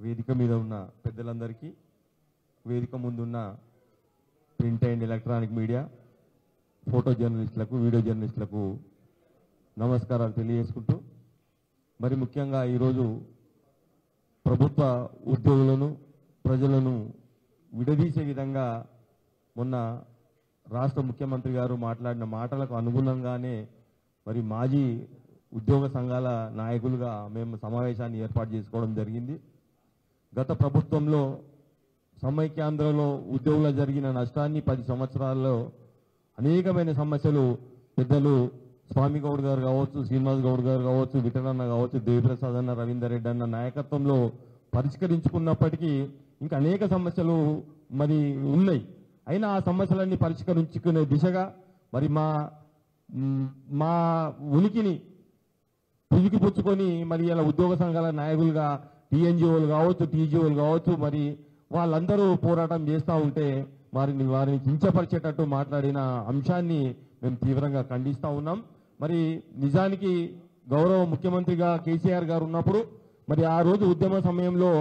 వేదిక మీద ఉన్న పెద్దలందరికీ, వేదిక ముందున్న print and electronic media, photo జర్నలిస్టులకు, వీడియో జర్నలిస్టులకు నమస్కారాలు తెలియజేసుకుంటూ, మరి ముఖ్యంగా ఈరోజు ప్రభుత్వ ఉద్యోగులను, ప్రజలను విడదీసే విధంగా మొన్న రాష్ట్ర ముఖ్యమంత్రి గారు మాట్లాడిన మాటలకు అనుగుణంగానే మరి మాజీ ఉద్యోగ సంఘాల నాయకులుగా మేము సమావేశాన్ని ఏర్పాటు చేసుకోవడం జరిగింది. గత ప్రభుత్వంలో సమైక్యాంధ్రలో ఉద్యోగుల జరిగిన నష్టాన్ని 10 సంవత్సరాల్లో అనేకమైన సమస్యలు పెద్దలు స్వామి గౌడ్ గారు కావచ్చు, శ్రీనివాస్ గౌడ్ గారు కావచ్చు, విఠలన్న కావచ్చు, దేవిప్రసాద్ అన్న, రవీందర్ రెడ్డి అన్న నాయకత్వంలో పరిష్కరించుకున్నప్పటికీ ఇంకా అనేక సమస్యలు మరి ఉన్నాయి. అయినా ఆ సమస్యలన్నీ పరిష్కరించుకునే దిశగా మరి మా ఉనికిని పుచ్చుకొని మరి ఇలా ఉద్యోగ సంఘాల నాయకులుగా టీఎన్జిఓలు కావచ్చు, టీజీఓలు కావచ్చు, మరి వాళ్ళందరూ పోరాటం చేస్తూ ఉంటే వారిని కించపరిచేటట్టు మాట్లాడిన అంశాన్ని మేము తీవ్రంగా ఖండిస్తూ ఉన్నాం. మరి నిజానికి గౌరవ ముఖ్యమంత్రిగా కేసీఆర్ గారు ఉన్నప్పుడు మరి ఆ రోజు ఉద్యమ సమయంలో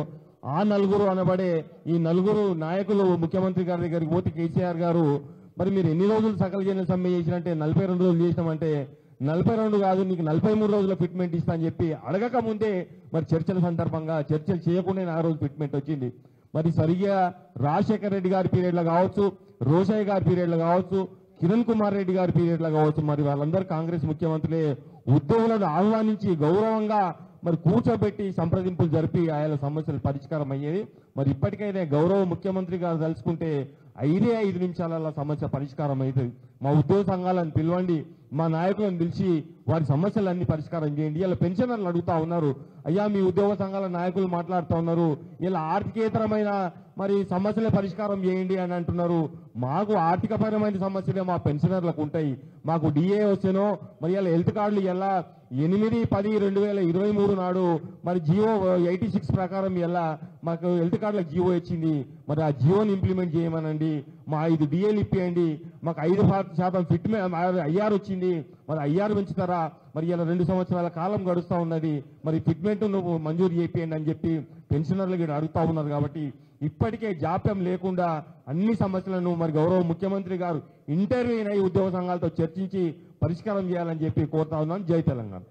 ఆ నలుగురు అనబడే ఈ నలుగురు నాయకులు ముఖ్యమంత్రి గారి దగ్గరికి పోతే కేసీఆర్ గారు మరి మీరు ఎన్ని రోజులు సకల జన సమ్మె చేసినంటే 42 రోజులు చేసినామంటే 42 కాదు నీకు 43 రోజుల ఫిట్మెంట్ ఇస్తా అని చెప్పి అడగక ముందే మరి చర్చల సందర్భంగా చర్చలు చేయకుండా ఆ రోజు ఫిట్మెంట్ వచ్చింది. మరి సరిగ్గా రాజశేఖర రెడ్డి గారి పీరియడ్లో కావచ్చు, రోషయ్య గారి పీరియడ్లో కావచ్చు, కిరణ్ కుమార్ రెడ్డి గారి పీరియడ్లో కావచ్చు, మరి వాళ్ళందరూ కాంగ్రెస్ ముఖ్యమంత్రులే ఉద్యోగులను ఆహ్వానించి గౌరవంగా మరి కూర్చోబెట్టి సంప్రదింపులు జరిపి ఆయా సమస్యలు పరిష్కారం అయ్యేది. మరి ఇప్పటికైనా గౌరవ ముఖ్యమంత్రి గారు తలుచుకుంటే 5 నిమిషాల సమస్య పరిష్కారం అవుతుంది. మా ఉద్యోగ సంఘాలను పిలవండి, మా నాయకులను పిలిచి వారి సమస్యలన్నీ పరిష్కారం చేయండి. ఇలా పెన్షనర్లు అడుగుతా ఉన్నారు, అయ్యా మీ ఉద్యోగ సంఘాల నాయకులు మాట్లాడుతూ ఉన్నారు, ఇలా ఆర్థికేతరమైన మరి సమస్యలే పరిష్కారం చేయండి అని అంటున్నారు. మాకు ఆర్థికపరమైన సమస్యలే మా పెన్షనర్లకు ఉంటాయి. మాకు డిఏ వచ్చేనో మరి ఇలా హెల్త్ కార్డులు ఎలా 8/10/2023 నాడు మరి జియో 86 ప్రకారం ఎలా మాకు హెల్త్ కార్డులకు జియో వచ్చింది. మరి ఆ జియోని ఇంప్లిమెంట్ చేయమనండి, మా 5 డిఏలు ఇప్పియండి, మాకు 5% ఫిట్మెంట్ ఐఆర్ వచ్చింది, మరి ఐఆర్ పెంచుతారా, మరి ఇలా 2 సంవత్సరాల కాలం గడుస్తూ ఉన్నది, మరి ఫిట్మెంట్ నువ్వు మంజూరు చేయండి అని చెప్పి పెన్షనర్లు అడుగుతా ఉన్నారు. కాబట్టి ఇప్పటికే జాప్యం లేకుండా అన్ని సమస్యలను మరి గౌరవ ముఖ్యమంత్రి గారు ఇంటర్వ్యూని ఉద్యోగ సంఘాలతో చర్చించి పరిష్కారం చేయాలని చెప్పి కోరుతా ఉన్నాను. జై తెలంగాణ.